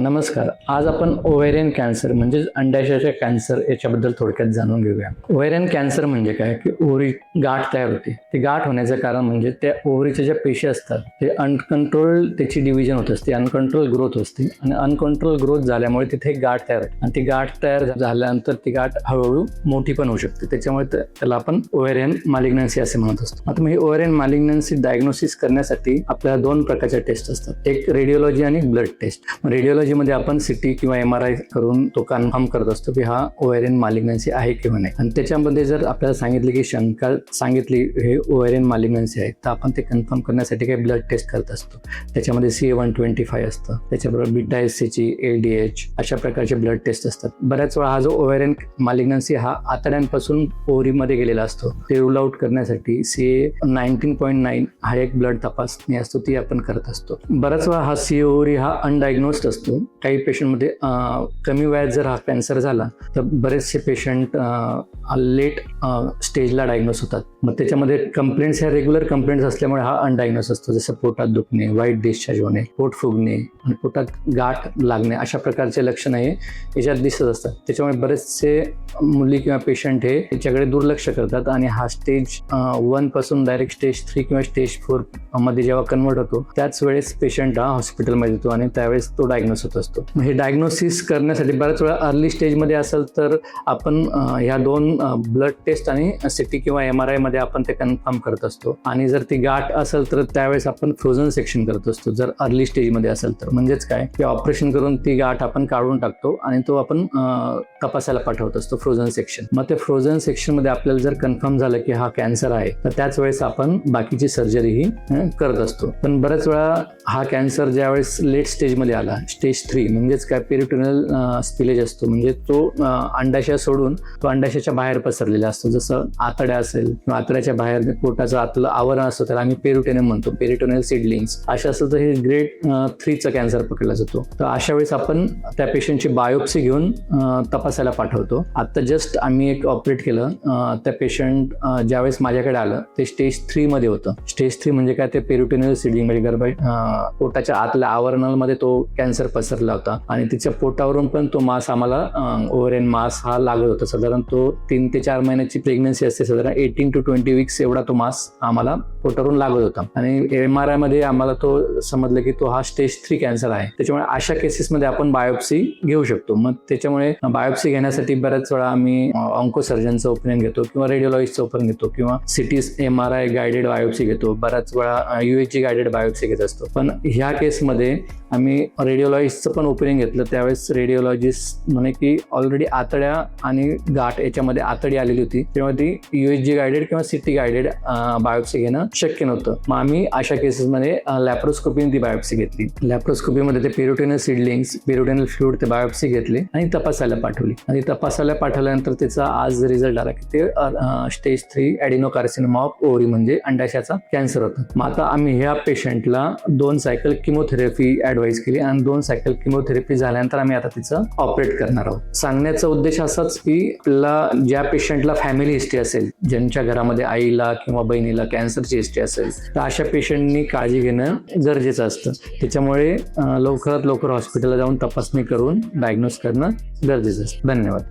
नमस्कार. आज आपण ओव्हेरियन कॅन्सर म्हणजे अंडाशयाचे कॅन्सर याच्याबद्दल थोडक्यात जाणून घेऊया. ओव्हेरियन कॅन्सर म्हणजे काय की ओव्हरी गाठ तयार होते. ती गाठ होण्याचं कारण म्हणजे त्या ओव्हरीच्या ज्या पेशी असतात ते अनकंट्रोल त्याची डिव्हिजन होत असते, अनकंट्रोल ग्रोथ असते आणि अनकंट्रोल ग्रोथ झाल्यामुळे तिथे एक गाठ तयार होते आणि ती गाठ तयार झाल्यानंतर ती गाठ हळूहळू मोठी पण होऊ शकते. त्याच्यामुळे त्याला आपण ओव्हेरियन मॅलिग्नन्सी असे म्हणत असतो. आता ही ओव्हेरियन मॅलिग्नन्सी डायग्नोसिस करण्यासाठी आपल्याला दोन प्रकारच्या टेस्ट असतात, एक रेडिओलॉजी आणि ब्लड टेस्ट. रेडिओलॉजी मध्ये आपण सिटी किंवा MRI करून तो कन्फर्म करत असतो की हा ओव्हेरियन मॅलिग्नन्सी आहे किंवा नाही. आणि त्याच्यामध्ये जर आपल्याला सांगितले की शंका सांगितली हे ओव्हेरियन मॅलिग्नन्सी आहे तर आपण ते कन्फर्म करण्यासाठी काही ब्लड टेस्ट करत असतो. त्याच्यामध्ये CA-125 असतं, त्याच्याबरोबर बीटा SCG, LDH अशा प्रकारचे ब्लड टेस्ट असतात. बऱ्याच वेळा हा जो ओव्हेरियन मॅलिग्नन्सी हा आतड्यांपासून ओव्हरीमध्ये गेलेला असतो ते रूल आउट करण्यासाठी CA-19.9 हा एक ब्लड तपासणी असतो, ती आपण करत असतो. बऱ्याच वेळा हा CA ओव्हरी हा अनडायग्नोस्ड असतो. काही पेशंटमध्ये कमी वयात जर हा कॅन्सर झाला तर बरेचसे पेशंट लेट स्टेजला डायग्नोस होतात. मग त्याच्यामध्ये कंप्लेंट्स ह्या रेग्युलर कंप्लेंट्स असल्यामुळे हा अनडायग्नोस असतो, जसं पोटात दुखणे, व्हाईट डिस्चार्ज होणे, पोट फुगणे आणि पोटात गाठ लागणे अशा प्रकारचे लक्षण हे याच्यात दिसत असतात. त्याच्यामुळे बरेचसे मुली किंवा पेशंट हे याच्याकडे दुर्लक्ष करतात आणि हा स्टेज 1 पासून डायरेक्ट स्टेज 3 किंवा स्टेज 4 मध्ये जेव्हा कन्वर्ट होतो त्याच वेळेस पेशंट हा हॉस्पिटलमध्ये येतो आणि त्यावेळेस तो डायग्नोस होत असतो. हे डायग्नोसिस करण्यासाठी बऱ्याच वेळा अर्ली स्टेजमध्ये असेल तर आपण ह्या दोन ब्लड टेस्ट आणि सिटी किंवा MRI मध्ये आपण ते कन्फर्म करत असतो. आणि जर ती गाठ असेल तर त्यावेळेस आपण फ्रोझन सेक्शन करत असतो जर अर्ली स्टेजमध्ये असेल तर. म्हणजेच काय की ऑपरेशन करून ती गाठ आपण काढून टाकतो आणि तो आपण तपासायला पाठवत असतो फ्रोझन सेक्शन. मग ते फ्रोझन सेक्शन मध्ये आपल्याला जर कन्फर्म झालं की हा कॅन्सर आहे तर त्याच वेळेस आपण बाकीची सर्जरी ही करत असतो. पण बऱ्याच वेळा हा कॅन्सर ज्यावेळेस लेट स्टेजमध्ये आला, स्टेज 3 म्हणजेच काय पेरिटोनियल स्पिलेज असतो, म्हणजे तो अंडाशय सोडून तो अंडाशयाच्या बाहेर पसरलेला असतो. जसं आतड्या असेल किंवा आतड्याच्या बाहेर पोटाचं आतलं आवरण असतं त्याला आम्ही पेरिटोनियम म्हणतो, पेरिटोनियल सीडलिंग्स. अशा असेल तर हे ग्रेड 3चा कॅन्सर पकडला जातो. तर अशा वेळेस आपण त्या पेशंटची बायोप्सी घेऊन तपासायला पाठवतो. आता जस्ट आम्ही एक ऑपरेट केलं, त्या पेशंट ज्यावेळेस माझ्याकडे आलं ते स्टेज 3 मध्ये होतं. स्टेज 3 म्हणजे काय, ते पेरिटोनियल सीडलिंग म्हणजे पोटाच्या आतल्या आवरणामध्ये तो कॅन्सर पसरला होता आणि तिच्या पोटावरून पण तो मास आम्हाला ओव्हेरियन मास हा लागत होता. साधारण तो 3 ते 4 महिन्याची प्रेग्नन्सी असते, साधारण 18 to 20 वीक्स एवढा तो मास आम्हाला पोटावरून लागत होता. आणि MRI मध्ये आम्हाला तो समजलं की तो हा स्टेज 3 कॅन्सर आहे. त्याच्यामुळे अशा केसेसमध्ये आपण बायोप्सी घेऊ शकतो. मग त्याच्यामुळे बायोप्सी घेण्यासाठी बऱ्याच वेळा आम्ही ऑन्कोसर्जनचं ओपिनियन घेतो किंवा रेडिओलॉजिस्टचं ओपिनियन घेतो किंवा CT MRI गायडेड बायोप्सी घेतो. बऱ्याच वेळा USG गायडेड बायोप्सी घेत असतो. पण ह्या केसमध्ये आम्ही रेडिओलॉजिस्टचं पण ओपिनियन घेतलं. त्यावेळेस रेडिओलॉजिस्ट म्हणे की ऑलरेडी आतड्या आणि गाठ याच्यामध्ये आतडी आलेली होती, तेव्हा ती USG गायडेड किंवा CT गायडेड बायोप्सी घेणं शक्य नव्हतं. मग आम्ही अशा केसेसमध्ये लॅप्रोस्कोपीने ती बायोप्सी घेतली. लॅप्रोस्कोपीमध्ये ते पेरिटोनियल सीडलिंग्स, पेरिटोनियल फ्लुइड ते बायोप्सी घेतली आणि तपासायला पाठवली. आणि तपासायला पाठवल्यानंतर त्याचा आज रिझल्ट आला की ते स्टेज 3 ॲडिनोकार्सिनोमा ऑफ ओव्हरी म्हणजे अंडाशयाचा कॅन्सर होता. मग आता आम्ही ह्या पेशंटला 2 सायकल किमोथेरपी ॲडवाइस केली आणि 2 सायकल किमोथेरपी झाल्यानंतर आम्ही आता तिचं ऑपरेट करणार आहोत. सांगण्याचा उद्देश असाच की आपल्याला ज्या पेशंटला फॅमिली हिस्ट्री असेल, ज्यांच्या घरामध्ये आईला किंवा बहिणीला कॅन्सरची हिस्ट्री असेल तर अशा पेशंटनी काळजी घेणं गरजेचं असतं. त्याच्यामुळे लवकरात लवकर हॉस्पिटलला जाऊन तपासणी करून डायग्नोस करणं गरजेचं असतं. धन्यवाद.